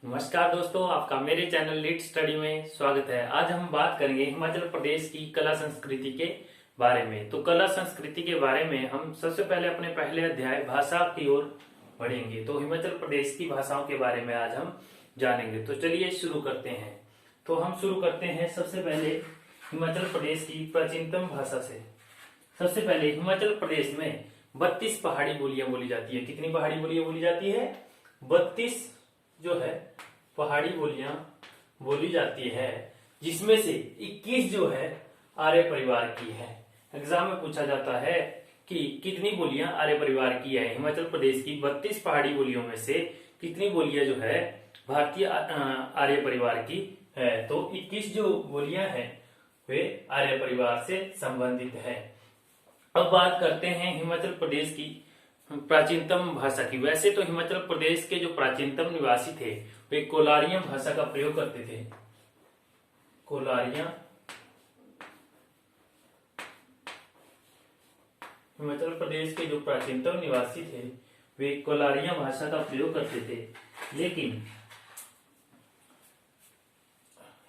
नमस्कार दोस्तों, आपका मेरे चैनल लीड स्टडी में स्वागत है। आज हम बात करेंगे हिमाचल प्रदेश की कला संस्कृति के बारे में। तो कला संस्कृति के बारे में हम सबसे पहले अपने पहले अध्याय भाषा की ओर बढ़ेंगे। तो हिमाचल प्रदेश की भाषाओं के बारे में आज हम जानेंगे। तो चलिए शुरू करते हैं। तो हम शुरू करते हैं सबसे पहले हिमाचल प्रदेश की प्राचीनतम भाषा से। सबसे पहले हिमाचल प्रदेश में 32 पहाड़ी बोलियां बोली जाती है। कितनी पहाड़ी बोलियां बोली जाती है? 32 जो है पहाड़ी बोलियां बोली जाती है, जिसमें से 21 जो है आर्य परिवार की है। एग्जाम में पूछा जाता है कि कितनी बोलियां आर्य परिवार की है। हिमाचल प्रदेश की 32 पहाड़ी बोलियों में से कितनी बोलियां जो है भारतीय आर्य परिवार की है। तो 21 जो बोलियां हैं वे आर्य परिवार से संबंधित है। अब बात करते हैं हिमाचल प्रदेश की प्राचीनतम भाषा की। वैसे तो हिमाचल प्रदेश के जो प्राचीनतम निवासी थे वे कोलारिया भाषा का प्रयोग करते थे। कोलारिया हिमाचल प्रदेश के जो प्राचीनतम निवासी थे वे कोलारिया भाषा का प्रयोग करते थे। लेकिन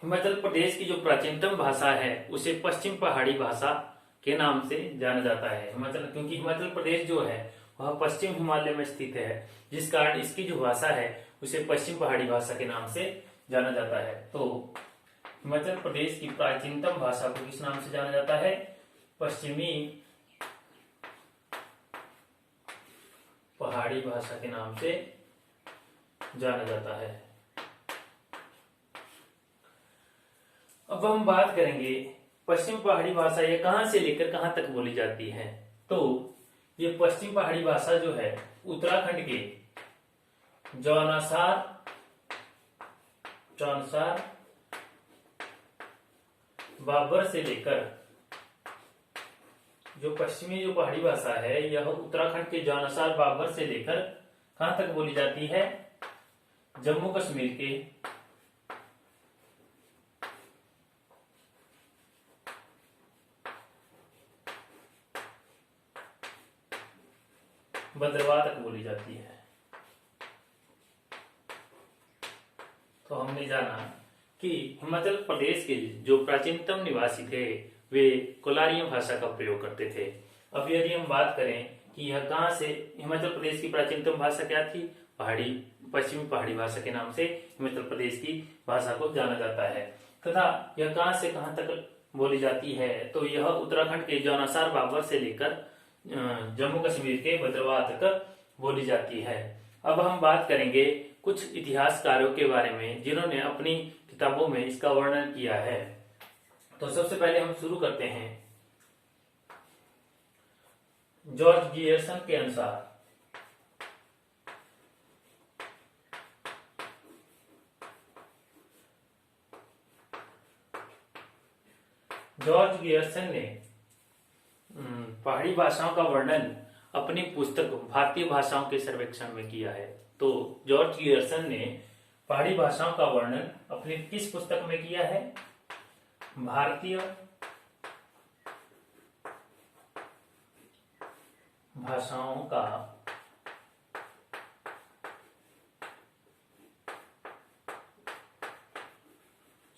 हिमाचल प्रदेश की जो प्राचीनतम भाषा है उसे पश्चिम पहाड़ी भाषा के नाम से जाना जाता है। क्योंकि हिमाचल प्रदेश जो है वह पश्चिम हिमालय में स्थित है, जिस कारण इसकी जो भाषा है उसे पश्चिम पहाड़ी भाषा के नाम से जाना जाता है। तो हिमाचल प्रदेश की प्राचीनतम भाषा को किस नाम से जाना जाता है? पश्चिमी पहाड़ी भाषा के नाम से जाना जाता है। अब हम बात करेंगे पश्चिम पहाड़ी भाषा ये कहां से लेकर कहां तक बोली जाती है। तो ये पश्चिम पहाड़ी भाषा जो है उत्तराखंड के जौनसार बाबर से लेकर जो पश्चिमी जो पहाड़ी भाषा है यह उत्तराखंड के जौनसार बाबर से लेकर कहां तक बोली जाती है? जम्मू कश्मीर के भद्रवाह तक बोली जाती है। तो हमने जाना कि हिमाचल प्रदेश के जो प्राचीनतम निवासी थे वे कोलारिया भाषा का प्रयोग करते थे। अब यदि हम बात करें कि यह कहां से हिमाचल प्रदेश की प्राचीनतम भाषा क्या थी? पश्चिमी पहाड़ी भाषा के नाम से हिमाचल प्रदेश की भाषा को जाना जाता है। तथा यह कहां से कहां तक बोली जाती है? तो यह उत्तराखंड के जौनसार बाबर से लेकर जम्मू कश्मीर के भद्रवाह तक बोली जाती है। अब हम बात करेंगे कुछ इतिहासकारों के बारे में जिन्होंने अपनी किताबों में इसका वर्णन किया है। तो सबसे पहले हम शुरू करते हैं जॉर्ज गियर्सन के अनुसार। जॉर्ज गियर्सन ने पहाड़ी भाषाओं का वर्णन अपनी पुस्तक भारतीय भाषाओं के सर्वेक्षण में किया है। तो जॉर्ज गियर्सन ने पहाड़ी भाषाओं का वर्णन अपनी किस पुस्तक में किया है? भारतीय भाषाओं का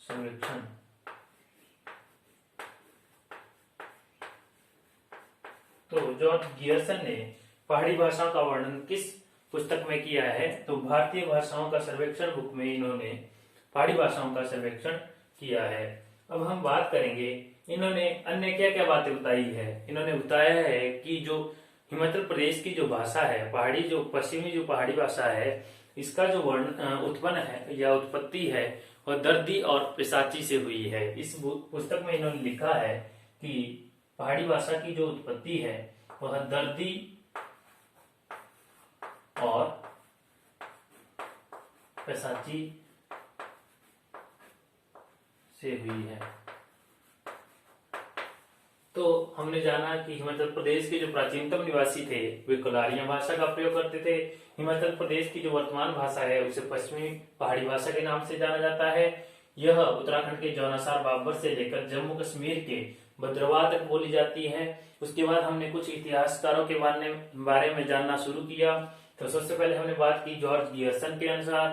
सर्वेक्षण। तो जॉर्ज गियर्सन ने पहाड़ी भाषाओं का वर्णन किस पुस्तक में किया है? तो भारतीय भाषाओं का सर्वेक्षण बुक में इन्होंने पहाड़ी भाषाओं का सर्वेक्षण किया है। अब हम बात करेंगे इन्होंने अन्य क्या क्या बातें बताई है। इन्होंने बताया है कि जो हिमाचल प्रदेश की जो भाषा है पश्चिमी जो पहाड़ी भाषा है इसका जो उत्पन्न है या उत्पत्ति है वह दर्दी और पिशाची से हुई है। इस पुस्तक में इन्होंने लिखा है कि पहाड़ी भाषा की जो उत्पत्ति है वह दर्दी और पिशाची से हुई है। तो हमने जाना कि हिमाचल प्रदेश के जो प्राचीनतम निवासी थे वे कोलारिया भाषा का प्रयोग करते थे। हिमाचल प्रदेश की जो वर्तमान भाषा है उसे पश्चिमी पहाड़ी भाषा के नाम से जाना जाता है। यह उत्तराखंड के जौनसार बाबर से लेकर जम्मू कश्मीर के भद्रवाह तक बोली जाती है। उसके बाद हमने कुछ इतिहासकारों के बारे में जानना शुरू किया। तो सबसे पहले हमने बात की जॉर्ज गियर्सन के अनुसार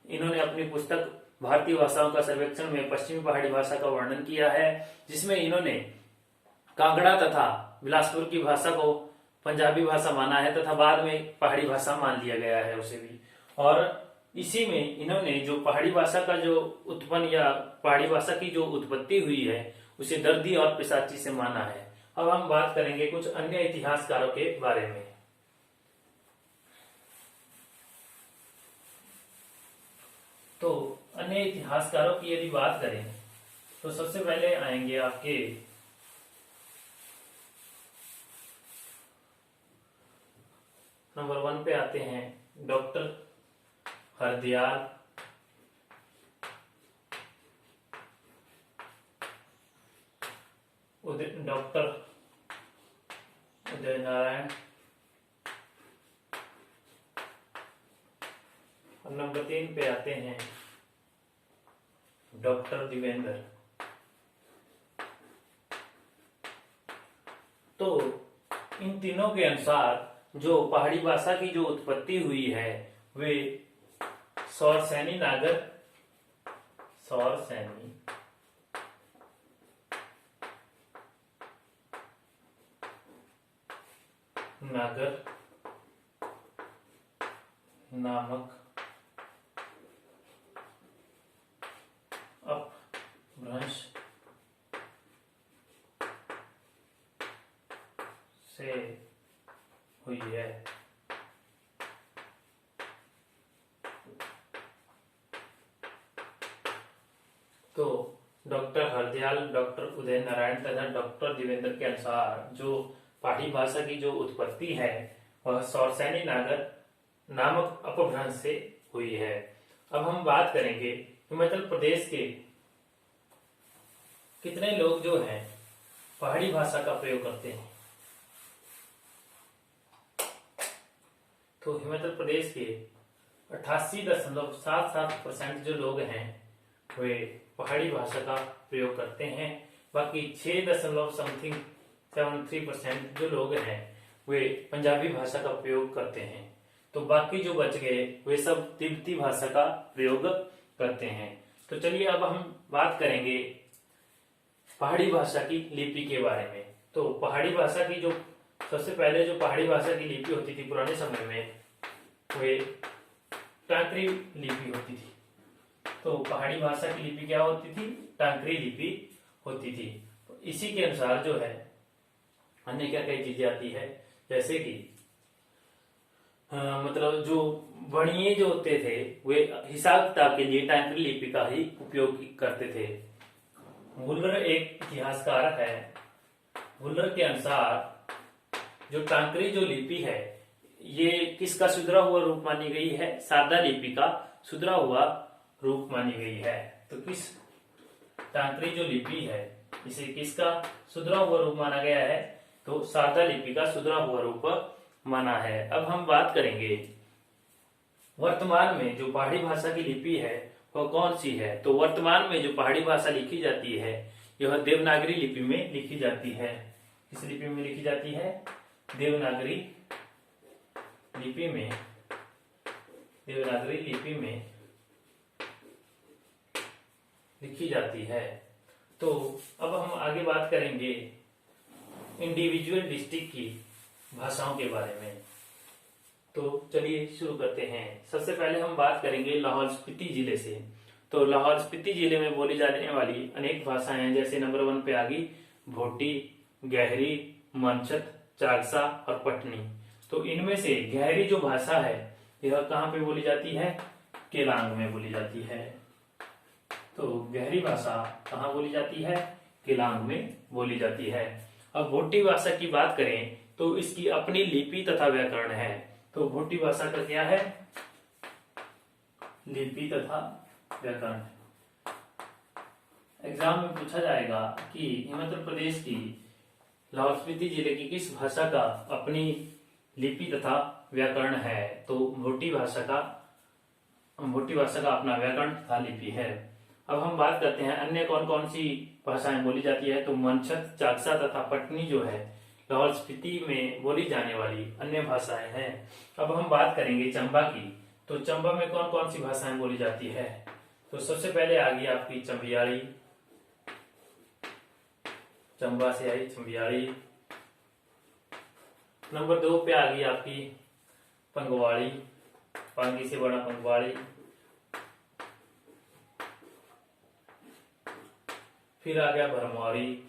इन्होंने अपनी पुस्तक भारतीय भाषाओं का सर्वेक्षण में पश्चिमी पहाड़ी भाषा का वर्णन किया है, जिसमें इन्होंने कांगड़ा तथा बिलासपुर की भाषा को पंजाबी भाषा माना है तथा बाद में पहाड़ी भाषा मान लिया गया है उसे भी। और इसी में इन्होंने जो पहाड़ी भाषा का जो उत्पन्न या पहाड़ी भाषा की जो उत्पत्ति हुई है उसे दर्दी और पिशाची से माना है। अब हम बात करेंगे कुछ अन्य इतिहासकारों के बारे में। तो अन्य इतिहासकारों की यदि बात करें तो सबसे पहले आएंगे आपके नंबर 1 पे आते हैं डॉक्टर हरदयाल, डॉक्टर उदय नारायण, और नंबर 3 पे आते हैं डॉक्टर दिवेंद्र। तो इन तीनों के अनुसार जो पहाड़ी भाषा की जो उत्पत्ति हुई है वे सौरसैनी नागर नामक अपभ्रंश से हुई है। तो डॉक्टर हरदयाल, डॉक्टर उदय नारायण तथा डॉक्टर देवेंद्र के अनुसार जो पहाड़ी भाषा की जो उत्पत्ति है वह सौरसैनी नागर नामक अपभ्रंश से हुई है। अब हम बात करेंगे हिमाचल प्रदेश के कितने लोग जो हैं पहाड़ी भाषा का प्रयोग करते हैं। तो हिमाचल प्रदेश के 88.77% जो लोग हैं वे पहाड़ी भाषा का प्रयोग करते हैं। बाकी 6.73% जो लोग हैं वे पंजाबी भाषा का प्रयोग करते हैं। तो बाकी जो बच गए वे सब तिब्बती भाषा का प्रयोग करते हैं। तो चलिए अब हम बात करेंगे पहाड़ी भाषा की लिपि के बारे में। तो पहाड़ी भाषा की जो सबसे पहले जो पहाड़ी भाषा की लिपि होती थी पुराने समय में वे टांकरी लिपि होती थी। तो पहाड़ी भाषा की लिपि क्या होती थी? टांकरी लिपि होती थी। तो इसी के अनुसार जो है अन्य क्या कई चीजें आती है, जैसे कि मतलब जो बणिये जो होते थे वे हिसाब किताब के लिए टांकरी लिपि का ही उपयोग करते थे। वुलर एक इतिहासकार है। वुलर के अनुसार जो टांकरी जो लिपि है ये किसका सुधरा हुआ रूप मानी गई है? सारदा लिपि का सुधरा हुआ रूप मानी गई है। तो किस टांकरी जो लिपि है इसे किसका सुधरा हुआ रूप माना गया है? तो सारदा लिपि का सुधरा हुआ रूप माना है। अब हम बात करेंगे वर्तमान में जो पहाड़ी भाषा की लिपि है वह कौन सी है। तो वर्तमान में जो पहाड़ी भाषा लिखी जाती है यह देवनागरी लिपि में लिखी जाती है। किस लिपि में लिखी जाती है? देवनागरी लिपि में। देवनागरी लिपि में लिखी जाती है। तो अब हम आगे बात करेंगे इंडिविजुअल डिस्ट्रिक्ट की भाषाओं के बारे में। तो चलिए शुरू करते हैं। सबसे पहले हम बात करेंगे लाहौल स्पीति जिले से। तो लाहौल स्पीति जिले में बोली जाने वाली अनेक भाषाएं हैं, जैसे नंबर 1 पे आ गई भोटी, गहरी, मनछत, चागसा और पटनी। तो इनमें से गहरी जो भाषा है यह कहाँ पे बोली जाती है? केलांग में बोली जाती है। तो गहरी भाषा कहाँ बोली जाती है? केलांग में बोली जाती है। अब भोटी भाषा की बात करें तो इसकी अपनी लिपि तथा व्याकरण है। तो भोटी भाषा का क्या है? लिपि तथा व्याकरण। एग्जाम में पूछा जाएगा कि हिमाचल प्रदेश की लाहौल स्पीति जिले की किस भाषा का अपनी लिपि तथा व्याकरण है। तो भोटी भाषा का अपना व्याकरण तथा लिपि है। अब हम बात करते हैं अन्य कौन कौन सी भाषाएं बोली जाती है। तो मनछत, चागसा तथा पटनी जो है लाहौल स्पीति में बोली जाने वाली अन्य भाषाएं हैं। अब हम बात करेंगे चंबा की। तो चंबा में कौन कौन सी भाषाएं बोली जाती है? तो सबसे पहले आ गई आपकी चंबियाड़ी, चंबा से आई चंबियाड़ी। नंबर 2 पे आ गई आपकी पंगवाड़ी, पांगी से बड़ा पंगवाड़ी। फिर आ गया भरमौरी,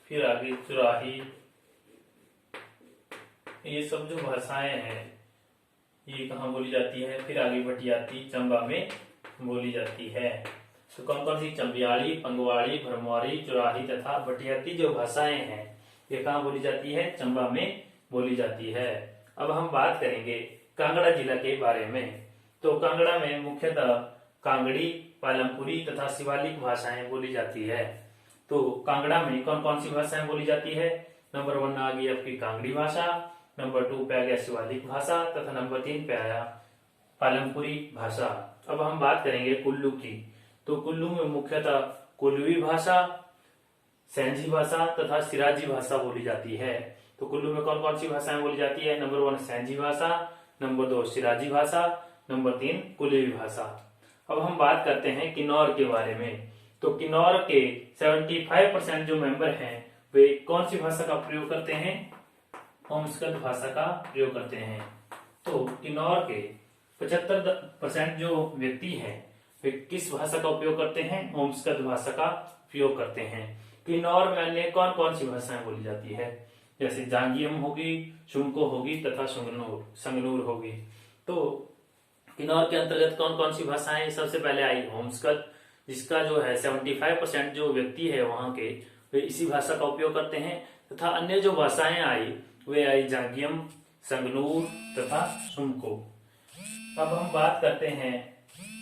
फिर आ गई चुराही। ये सब जो भाषाएं हैं ये कहाँ बोली जाती है? फिर आ गई भटियाती, चंबा में बोली जाती है। तो कौन कौन सी? चंबियाड़ी, पंगवाड़ी, भरमौरी, चुराही तथा भटियाती जो भाषाएं हैं ये कहाँ बोली जाती है? चंबा में बोली जाती है। अब हम बात करेंगे कांगड़ा जिला के बारे में। तो कांगड़ा में मुख्यतः कांगड़ी, पालमपुरी तथा शिवालिक भाषाएं बोली जाती है। तो कांगड़ा में कौन कौन सी भाषाएं बोली जाती है? नंबर 1 आ गई आपकी कांगड़ी भाषा, नंबर 2 पे आ गया शिवालिक भाषा तथा नंबर 3 पे आया पालमपुरी भाषा। अब हम बात करेंगे कुल्लू की। तो कुल्लू में मुख्यतः कुल्लूवी भाषा, सैंजी भाषा तथा सिराजी भाषा बोली जाती है। तो कुल्लू में कौन कौन सी भाषाएं बोली जाती है? नंबर 1 सैंजी भाषा, नंबर 2 सिराजी भाषा, नंबर 3 कुल्लूवी भाषा। अब हम बात करते हैं किन्नौर के बारे में। तो किन्नौर के 75% जो मेंबर हैं वे कौन सी भाषा का प्रयोग करते हैं? होमस्कद भाषा का प्रयोग करते हैं। तो किन्नौर के 75% जो व्यक्ति हैं वे किस भाषा का उपयोग करते हैं? होमस्कद भाषा का उपयोग करते हैं। किन्नौर में अन्य कौन कौन सी भाषाएं बोली जाती है? जैसे जांगियम होगी, शुंको होगी तथा संगनूर होगी। तो किन्नौर के अंतर्गत कौन कौन सी भाषाएं? सबसे पहले आई होमस्कद, जिसका जो है 75% जो व्यक्ति है वहां के वे इसी भाषा का उपयोग करते हैं। तथा अन्य जो भाषाएं आई वे आई जांगियम, संगनूर तथा शुंको। अब हम बात करते हैं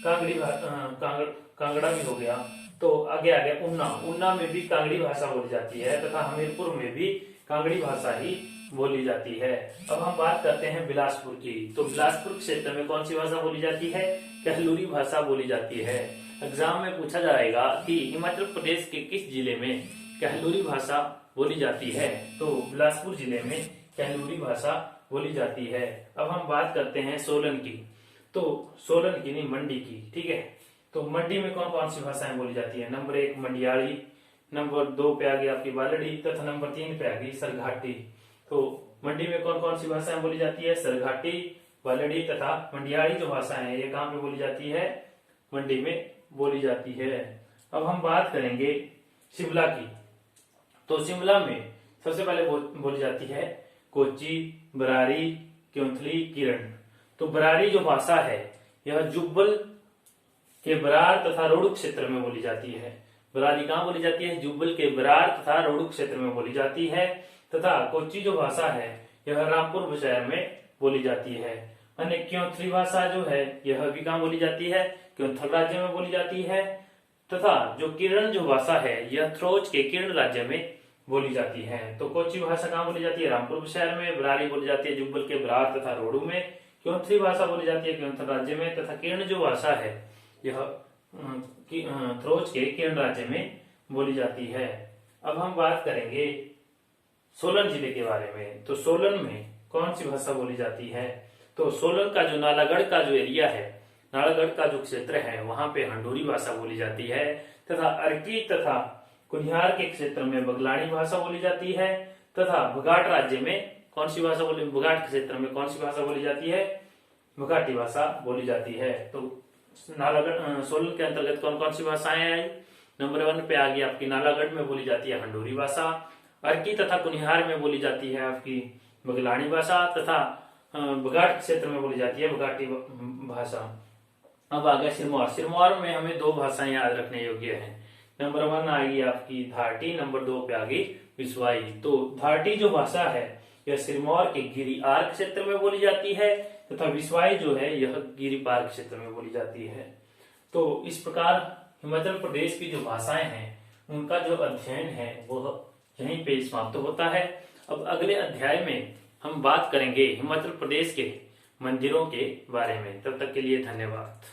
कांगड़ा भी हो गया। तो आगे आ गया उन्ना। उन्ना में भी कांगड़ी भाषा बोली जाती है तथा हमीरपुर में भी कांगड़ी भाषा ही बोली जाती है। अब हम बात करते हैं बिलासपुर की। तो बिलासपुर क्षेत्र में कौन सी भाषा बोली जाती है? कहलूरी भाषा बोली जाती है। एग्जाम में पूछा जाएगा कि हिमाचल प्रदेश के किस जिले में कहलूरी भाषा बोली जाती है? तो बिलासपुर जिले में कहलूरी भाषा बोली जाती है। अब हम बात करते हैं सोलन की। तो सोलन की नहीं, मंडी की, ठीक है। तो मंडी में कौन कौन सी भाषाएं बोली जाती है? नंबर 1 मंडियाली, नंबर 2 पे आ गई आपकी बालड़ी तथा नंबर 3 पे आ गई सरघाटी। तो मंडी में कौन कौन सी भाषाएं बोली जाती है? सरघाटी, बालड़ी तथा मंडियाली जो भाषाएं हैं ये कहाँ पे बोली जाती है? मंडी में बोली जाती है। अब हम बात करेंगे शिमला की। तो शिमला में सबसे पहले बोली जाती है कोची, बरारी, क्योंथली, किरण। तो बरारी जो भाषा है यह जुब्बल के बरार तथा रोहड़ू क्षेत्र में बोली जाती है। बरारी कहाँ बोली जाती है? जुब्बल के बरार तथा रोहड़ू क्षेत्र में बोली जाती है। तथा कोची जो भाषा है यह रामपुर शहर में बोली जाती है। अन्य क्योंथली भाषा जो है यह भी कहाँ बोली जाती है? क्योंथल राज्य में बोली जाती है। तथा जो किरण जो भाषा है यह थ्रोज के किरण राज्य में बोली जाती है। तो कोची भाषा कहाँ बोली जाती है? रामपुर शहर में। बरारी बोली जाती है जुब्बल के बरार तथा रोहड़ू में। क्योंथली भाषा बोली जाती है क्योंथल राज्य में। तथा किरण जो भाषा है यह थ्रोज के किरण राज्य में बोली जाती है। अब हम बात करेंगे सोलन जिले के बारे में। तो सोलन में कौन सी भाषा बोली जाती है? तो सोलन का जो नालागढ़ का जो एरिया है, नालागढ़ का जो क्षेत्र है वहां पे हंडूरी भाषा बोली जाती है। तथा अर्की तथा कुनिहार के क्षेत्र में बगलानी भाषा बोली जाती है। तथा बघाट राज्य में कौन सी भाषा बोली? बघाट क्षेत्र में कौन सी भाषा बोली जाती है? बघाटी भाषा बोली जाती है। तो नालागढ़ सोलन के अंतर्गत कौन कौन सी भाषाएं आई? नंबर 1 पे आ गई आपकी नालागढ़ में बोली जाती है हंडूरी भाषा। अर्की तथा कुनिहार में बोली जाती है आपकी बगलानी भाषा। तथा बघाट क्षेत्र में बोली जाती है बघाटी भाषा। अब आ गया सिरमौर। सिरमौर में हमें 2 भाषाएं याद रखने योग्य है। नंबर 1 आएगी आपकी धारटी, नंबर 2 पे आ गई विश्वाई। तो धारटी जो भाषा है यह सिरमौर के गिरिआर क्षेत्र में बोली जाती है। तथा विश्वाई जो है यह गिरिपार क्षेत्र में बोली जाती है। तो इस प्रकार हिमाचल प्रदेश की जो भाषाएं हैं उनका जो अध्ययन है वह यहीं पे समाप्त होता है। अब अगले अध्याय में हम बात करेंगे हिमाचल प्रदेश के मंदिरों के बारे में। तब तक के लिए धन्यवाद।